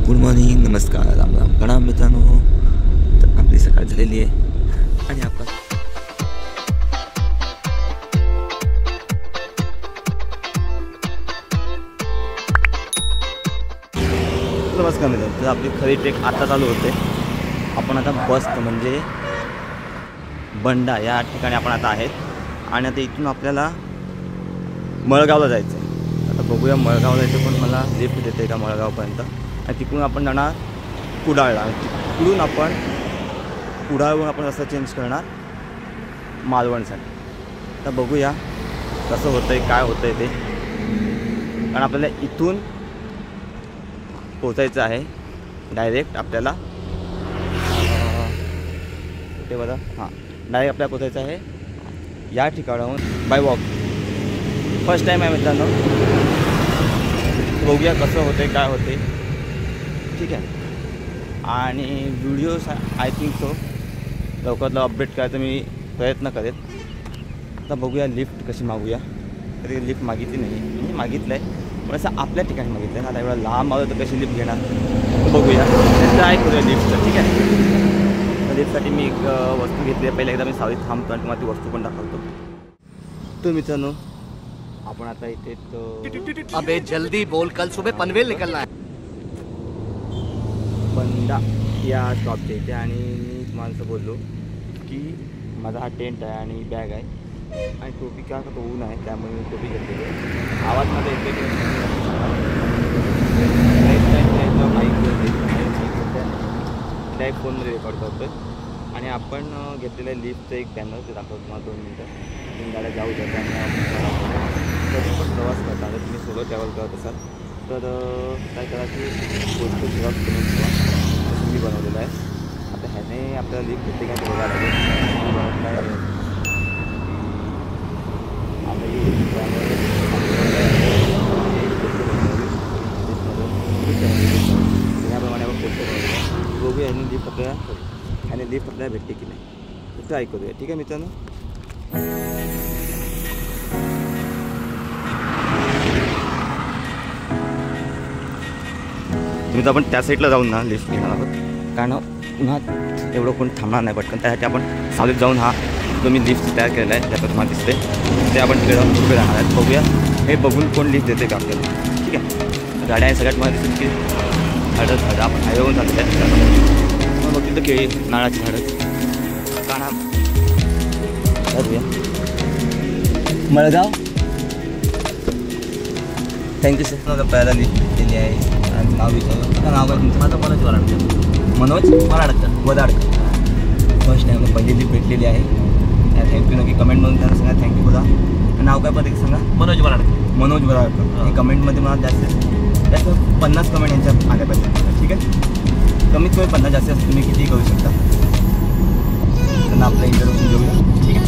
Good morning, नमस्कार, राम राम, प्रणाम मित्रांनो. तर आपली सकाळ झालेली आहे आणि आपण नमस्कार मित्रांनो. तर आपली खरी ट्रेक आता चालू होते. आपण आता बस म्हणजे बंडा या ठिकाणी आपण आता आहेत आणि आता इथून आपल्याला मळगावला जायचं आहे. आता बघूया मळगाव जायचं पण मला लिफ्ट देते का मळगावपर्यंत. आणि तिकडून आपण जाणार कुडाळला आणि तिकडून आपण कुडाळवरून आपण रस्ता चेंज करणार मालवणसाठी. तर बघूया कसं होतं आहे, काय होतं आहे ते. कारण आपल्याला इथून पोचायचं आहे डायरेक्ट आपल्याला कुठे बघा, हां डायरेक्ट आपल्याला पोचायचं आहे या ठिकाणाहून बाय वॉक. फर्स्ट टाईम आहे मित्रांनो. बघूया कसं होतं आहे, काय होते, ठीक आहे. आणि व्हिडिओज आय थिंक सो लवकरात लवकर अपडेट करायचा मी प्रयत्न करेल. आता बघूया लिफ्ट कशी मागूया. तरी लिफ्ट मागितली नाही, म्हणजे मागितलं आहे पण असं आपल्या ठिकाणी मागितलं आहे ना. आता एवढा लांब आलं तर कशी लिफ्ट घेणार, बघूया ट्राय करूया लिफ्टचं, ठीक आहे. तर लिफ्टसाठी मी एक वस्तू घेतली आहे. पहिल्या एकदा मी सावलीत थांबतो आणि तुम्हाला ती वस्तू पण दाखवतो. तर मित्रांनो आपण आता इथे अबे जल्दी बोल, कल सुबह पनवेल निकलना है. बंडा या स्टॉपच्या इथे. आणि मी तुम्हाला असं बोललो की माझा हा टेंट आहे आणि बॅग आहे आणि टोपी का तो ऊन आहे त्यामुळे मी टोपी घेतलेली आहे. आवाज माझा येतो की डायरेक्ट फोनमध्ये रेकॉर्ड करतो. आणि आपण घेतलेलं आहे लिफ्टचं एक पॅनल, ते दाखवतो तुम्हाला 2 मिनटं. तुम्ही गाड्या जाऊ द्या आणि पण प्रवास करता. जर तुम्ही सोलो ट्रॅव्हल करत असाल तर काय करा की गोष्ट सुरुवात करून ठेवा. मी बनवलेलं आहे. आता ह्याने आपल्याला लिफ्ट घेते काय ते बघायला लागेल. काय याप्रमाणे आपण पोस्ट बनवलेलं. बघूया ह्याने लिफ्ट आपल्याला भेटते की नाही, ट्राय करूया, ठीक आहे मित्रांनो. तुम्ही तर आपण त्या साईडला जाऊन ना लिफ्ट घेणार आहोत. कारण उन्हात एवढं कोण थांबणार नाही पटकन. त्यासाठी आपण सावलीत जाऊन हा जो मी लिफ्ट तयार केलेला आहे त्याचं तुम्हाला दिसते ते आपण तिकडे जाऊन उभे राहणार आहेत. बघूया हे बघून कोण लिफ्ट देते का आपल्याला, ठीक आहे. गाड्या आहे सगळ्यात मला दिसेल की झाडं आपण हायवेवरून चाललेलं आहे. मग तिथं केळी नारळाची झाडं काढा. जाऊया मळगाव. Thank you sir. पहिला लिफ्ट दिली आहे आणि नाव विचारलं. आता नाव काय तुमचं? माझं मनोज वराडकर. मनोज वराडकर. फर्स्ट टाईम पहिली लिफ्ट भेटलेली आहे. थँक्यू. नक्की कमेंटमधून त्यांना सांगा थँक्यू बोला. नाव काय पण सांगा? मनोज वराडकर. हे कमेंटमध्ये मला जास्त 50 कमेंट यांच्या आल्या पाहिजे, ठीक आहे. कमीत कमी 50, जास्त तुम्ही कितीही करू शकता. त्यांना आपलं इंट्रोडक्शन देऊया, ठीक आहे.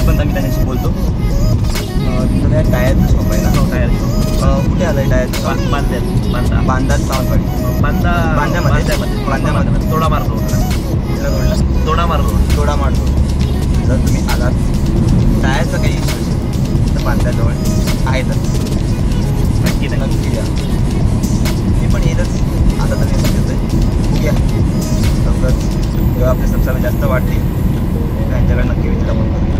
पण आम्ही त्यांच्याशी बोलतो. तुमचं काय टायरचं शॉप आहे ना? टायर कुठे आलं आहे टायरचं? बांधा सावंतवाडी. बांध्यामध्ये तोडामार रोड. जर तुम्ही आलात टायरचं काही इश्यू असेल तर बांध्याजवळ आहे तर नक्की द्या. मी पण येतच आता तर येतच येतो आहे. बघूया लवकर जेव्हा आपले सबस्क्रायबर जास्त वाढतील त्यांच्याकडे नक्की विचारा पण करूया.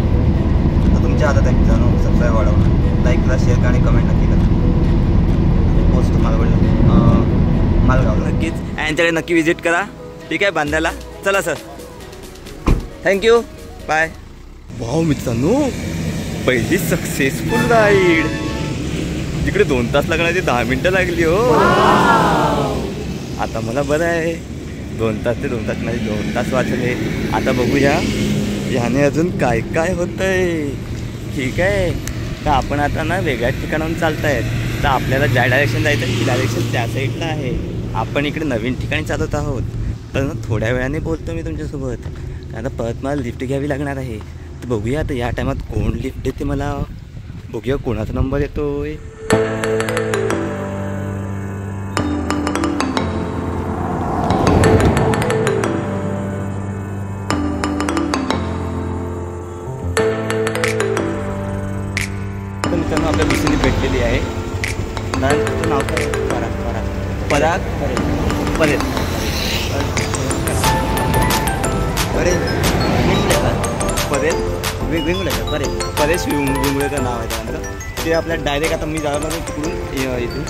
तर तुमच्या हातात आहे मित्रांनो सबस्क्राईब वाढवणं. लाईक करा, शेअर करा आणि कमेंट नक्की करा. पोस्ट मालगाव नक्कीच यांच्याकडे नक्की विजिट करा, ठीक आहे. बांधायला चला सर. Thank you, bye. वाव मित्रांनो, पहिली सक्सेसफुल राईड. तिकडे 2 तास लागणार ते 10 मिनटं लागली हो. आता मला बरं आहे. 2 तास ते 2 तास माझे 2 तास वाचले. आता बघूया ह्याने अजून काय काय होतं आहे, ठीक आहे. तर आपण आता ना वेगळ्या ठिकाणाहून चालत आहेत. तर आपल्याला ज्या डायरेक्शन जायचं आहे ती डायरेक्शन त्या साईडला आहे. आपण इकडे नवीन ठिकाणी चालत आहोत. तर ना थोड्या वेळाने बोलतो मी तुमच्यासोबत. आता परत मला लिफ्ट घ्यावी लागणार आहे. तर बघूया आता या टायमात कोण लिफ्ट देते मला. बघूया कोणाचा नंबर येतोय. तर मित्रांनो आपल्या दुसरी भेटलेली आहे. नाव काय? पराग. परेल परेल परेल वेगवेगळं परेश वेगवेगळं नाव आहे त्यानंतर ते आपल्या डायरेक्ट आता मी जाणार तिकडून इथून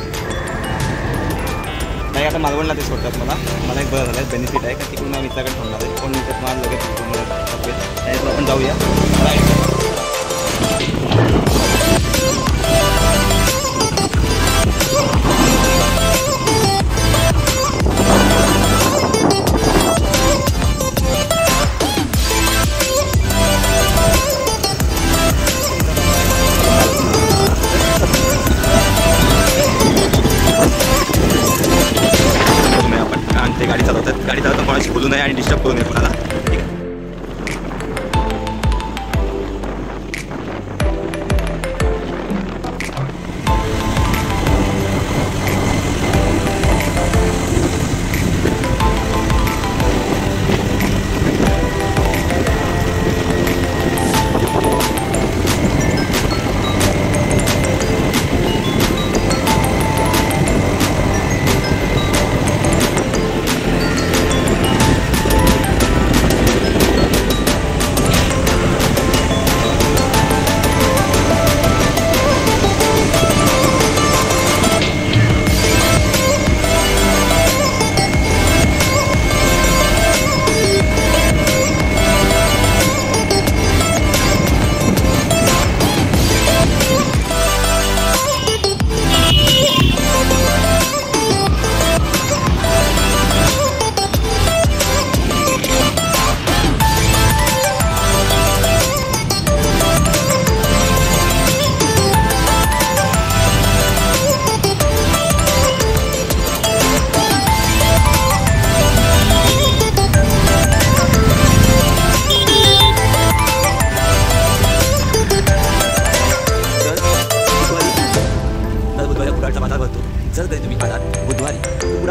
डायरेक्ट आता मालवणला ते सोडतात मला एक बरं झालं आहे बेनिफिट आहे का तिकडून मी मित्राकडे थांबणार आहे कोण मित्र मला लगेच तिकडून आपण जाऊया गाडी चालवताना कोणाशी बोलू नये आणि डिस्टर्ब करू नये कोणाला ठीक आहे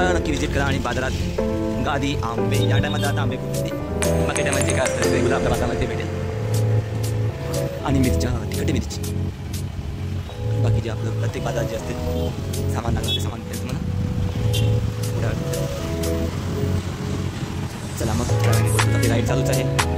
नक्की विजिट करा आणि बाजारात गादी आंबे या टायमात आता आंबे खूप असते बाकी टायमात जे काय असतं रेग्युलर आपल्या बाजारामध्ये भेटेल आणि मिरच्या तिखट मिरची बाकी जे आपलं प्रत्येक बाजारात जे असते सामान लागतं ते सामान भेटेल तुम्हाला चला मग आपली राईड चालूच आहे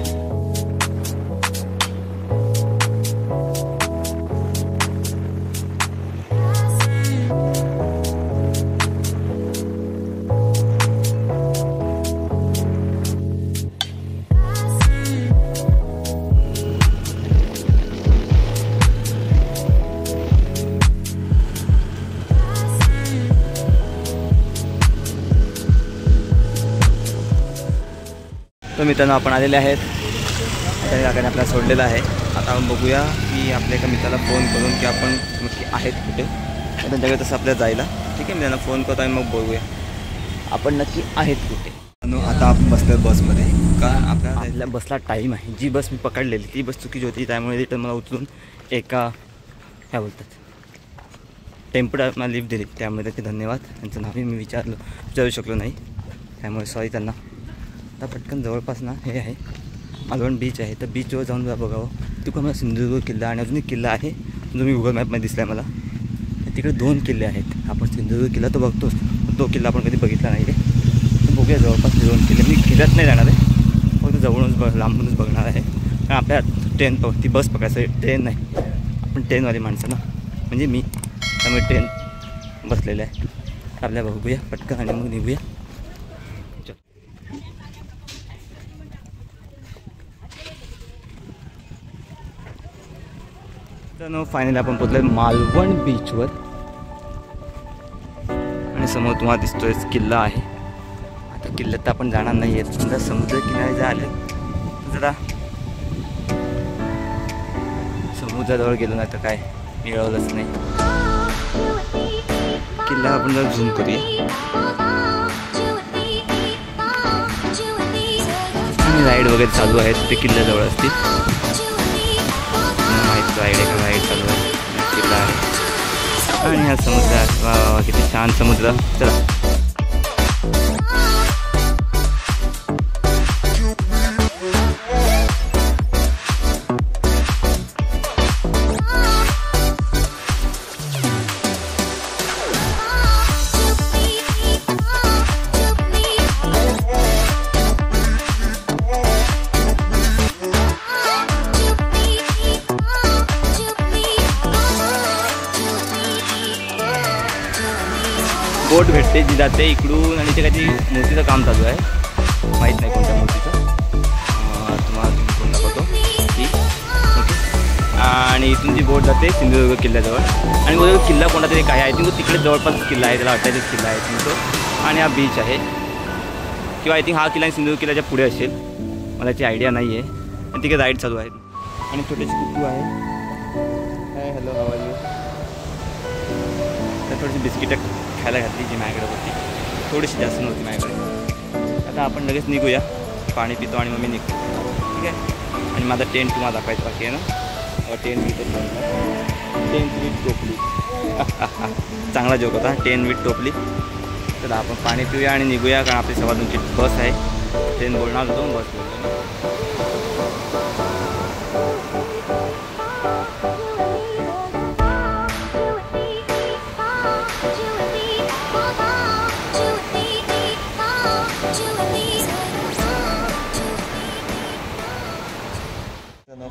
तर मित्रांनो आपण आलेले आहेत त्या काकाने आपल्याला सोडलेलं आहे आता आपण बघूया की आपल्या एका मित्राला फोन करून की आपण नक्की आहेत कुठे त्यांच्याकडे तसं आपल्याला जायला ठीक आहे मी त्यांना फोन करतो आणि मग बघूया आपण नक्की आहेत कुठे. आता आपण बसलो बसमध्ये कारण आपल्या बसला टाईम आहे जी बस मी पकडलेली ती बस चुकीची होती त्यामुळे रिटर्न मला उचलून एका काय बोलतात टेम्पोला मला लिफ्ट दिली त्यामुळे त्याचे धन्यवाद. त्यांचं नावही मी विचारू शकलो नाही त्यामुळे सॉरी त्यांना. आता पटकन जवळपास ना हे आहे मालवण बीच आहे तर बीचवर जाऊन बघावं तिकडे मला सिंधुदुर्ग किल्ला आणि अजून एक किल्ला आहे जो मी गुगल मॅपमध्ये दिसला आहे मला तिकडे 2 किल्ले आहेत. आपण सिंधुदुर्ग किल्ला तो बघतोच तो किल्ला आपण कधी बघितला नाही आहे बघूया जवळपास 2 किल्ले. मी किल्ल्यात नाही जाणार आहे फक्त जवळूनच लांबूनच बघणार आहे कारण आपल्या ट्रेन ती बस पकडायचं ट्रेन नाही आपण ट्रेनवाली माणसं ना म्हणजे मी त्यामुळे ट्रेन बसलेलं आहे आपल्या बघूया पटकन आणि मग निघूया. तर फायनली आपण पोहोचलो मालवण बीचवर आणि समोर तुम्हाला दिसतोय किल्ला आहे. आता किल्ल्यात तर आपण जाणार नाही आहे समजा समुद्र किनारे जे आले जरा समुद्राजवळ गेलो नाही तर काय मिळवलंच नाही. किल्ला आपण जरा झूम करूया आणि राईड वगैरे चालू आहेत ते किल्ल्याजवळ असतील माहीत राईड एका राईड चालू आहे किल्ला आहे आणि हा समुद्र आहे किती छान समुद्र. चला ते जी जाते इकडून आणि ते काहीतरी मूर्तीचं काम चालू आहे, माहीत नाही कोणत्या मूर्तीचं. तुम्हाला कोण दाखवतो की ओके. आणि इथून जी बोट जाते सिंधुदुर्ग किल्ल्याजवळ. आणि बरोबर किल्ला कोणता तरी काय आय थिंक तो तिकडे जवळपास किल्ला आहे, त्याला अटॅचच किल्ला आहे तो. आणि हा बीच आहे किंवा आय थिंक हा किल्ला सिंधुदुर्ग किल्ल्याच्या पुढे असेल, मला याची आयडिया नाही आहे. आणि तिकडे राईड चालू आहे आणि छोटेशी कुटू आहे. Hi hello how are you. तर थोडीशी बिस्किटं खायला घातली जी माझ्याकडे होती, थोडीशी जास्त नव्हती माझ्याकडे. आता आपण लगेच निघूया, पाणी पितो आणि मग मी निघतो, ठीक आहे. आणि माझा टेंट तुम्हाला दाखवायचं बाकी आहे ना. टेंट विथ टोपली चांगला जोक होता, 10 विथ टोपली. तर आपण पाणी पिऊया आणि निघूया, कारण आपली 2:15ची बस आहे. ट्रेन बोलणार होतो, बस बोलतो.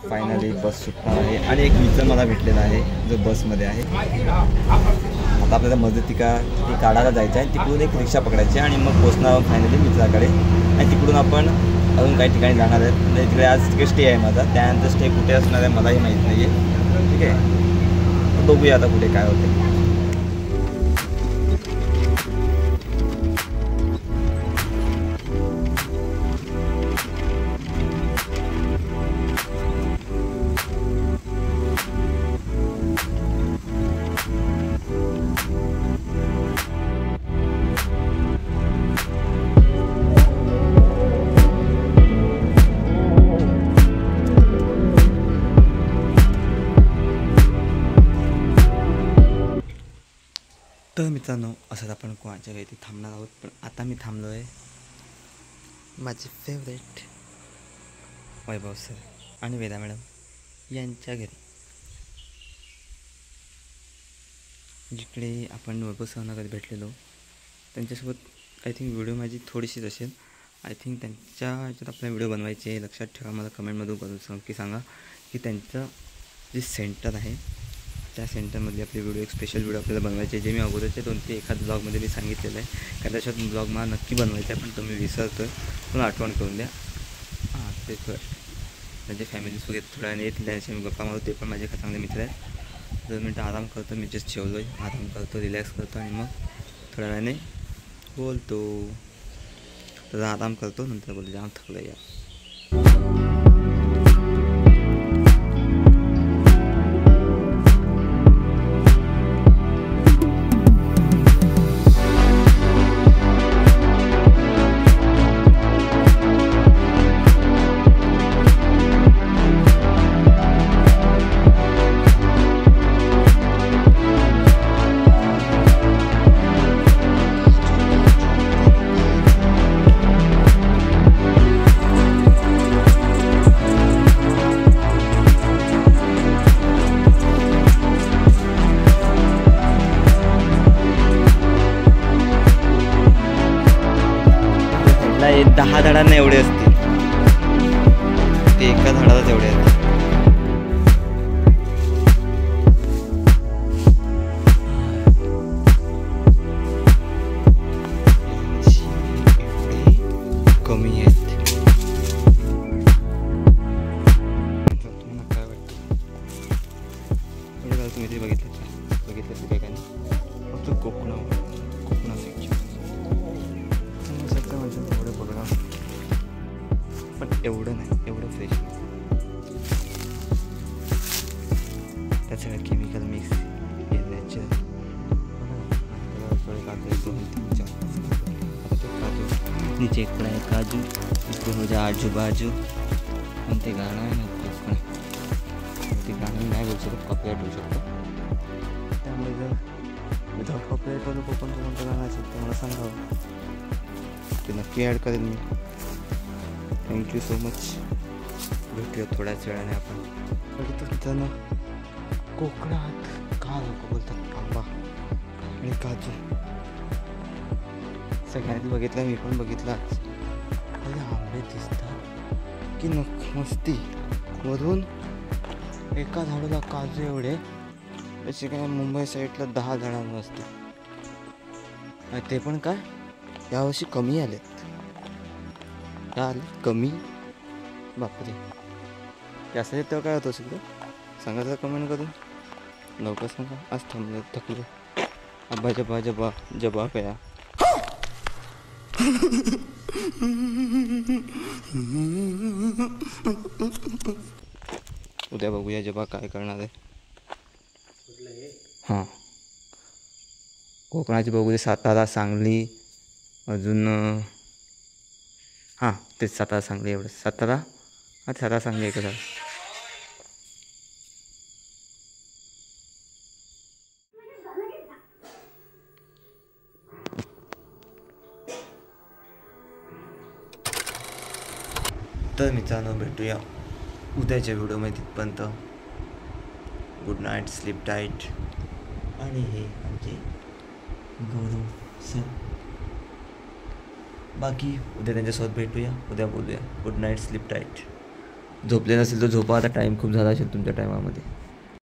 फायनली बस सुटणार आहे आणि एक मित्र मला भेटलेला आहे जो बसमध्ये आहे. आता आपल्याला मदतिका ती काढायला जायचं आहे, तिकडून एक रिक्षा पकडायची आणि मग पोचणार फायनली मित्राकडे. आणि तिकडून आपण अजून काही ठिकाणी जाणार आहेत. म्हणजे तिकडे आज तिकडे स्टे आहे माझा, त्यानंतर स्टे कुठे असणार आहे मलाही माहीत नाही आहे, ठीक आहे. बघूया आता कुठे काय होते. तर मित्रांनो, असंच आपण कोणाच्या घरी थांबणार आहोत. पण आता मी थांबलो आहे माझे फेवरेट वैभव सर आणि वेदा मॅडम यांच्या घरी, जिकडे आपण वैभव सरना कधी भेटलेलो. त्यांच्यासोबत आय थिंक व्हिडिओ माझी थोडीशीच असेल. आय थिंक त्यांच्या ह्याच्यात आपल्याला व्हिडिओ बनवायचे. लक्षात ठेवा, मला कमेंटमधून करून की सांगा की त्यांचं जे सेंटर आहे त्या सेंटरमधली आपली व्हिडिओ, एक स्पेशल व्हिडिओ आपल्याला बनवायचे, जे मी अगोदरचे 2 ते एखाद ब्लॉगमध्ये मी सांगितलेलं आहे. कारण त्याच्यात ब्लॉग मला नक्की बनवायचा आहे, पण तुम्ही विसरतो आहे, पण आठवण करून द्या. हां, ते म्हणजे फॅमिलीसोबत थोड्या वेळ येत त्याचे मी गप्पा मारतो. ते पण माझे चांगले मित्र आहेत. 2 मिनटं आराम करतो, मी जस्ट जेवलो आहे, आराम करतो, रिलॅक्स करतो आणि मग थोड्या वेळाने बोलतो. तर आराम करतो, नंतर बोलतो. जाम थकलं या. हे 10 झाडांना एवढे असतील, ते एका झाडालाच एवढे आहेत. कमी आहेत. तुम्हाला काय वाटतं? एवढं तुम्ही ते बघितलं काय काय फक्त कोकणात सगळं म्हणजे एवढं बघा, पण एवढं नाही, एवढं फ्रेश नाही. त्यात सगळं केमिकल मिक्स हे नॅचरल. काजू नीचे एक आहे काजू, इसको हो जा आजू बाजू. पण ते गाणं आहे ना कोकण, ते गाणं नाही बोलू शकत, कॉपीराइट होऊ शकतो. त्यामुळे जर विदाउट कॉपीराइटवालं कोकणचं कोणतं गाणं असेल तर मला सांगावं, ते नक्की ॲड करेन मी. Thank you so much. भेटूया थोड्याच वेळाने आपण. मित्रांनो, कोकणात का लोक बोलतात आंबा आणि काजू. सगळ्यांनी बघितलं, मी पण बघितलं आज. अरे आंबे दिसतात की मस्ती. वरून एका झाडाला काजू एवढे, जसे काय मुंबई साईडला 10 झाडांवर असते. ते पण काय यावर्षी कमी आलेत. काय आले कमी? बापरे. जास्त येत तेव्हा काय होतं सगळं सांगायचं कमेंट करून लवकर सांगा. आज थांबले थकले. अब्बा जबा जबा जबा गया. उद्या बघूया जबा काय करणार आहे. हां कोकणाची बघूया. सातारा सांगली अजून हां तेच सातारा सांगली एवढं. सातारा सांगली एकच आहे. तर मित्रांनो भेटूया उद्याच्या व्हिडिओमध्ये. तिथपर्यंत गुड नाईट, स्लीप टाईट. आणि हे आमचे गौरव सर. बाकी उद्या त्यांच्यासोबत भेटूया. उद्या बोलूया. Good night, sleep tight. झोपले नसेल तर झोपा. आता टाईम खूप झाला असेल तुमच्या टायमामध्ये.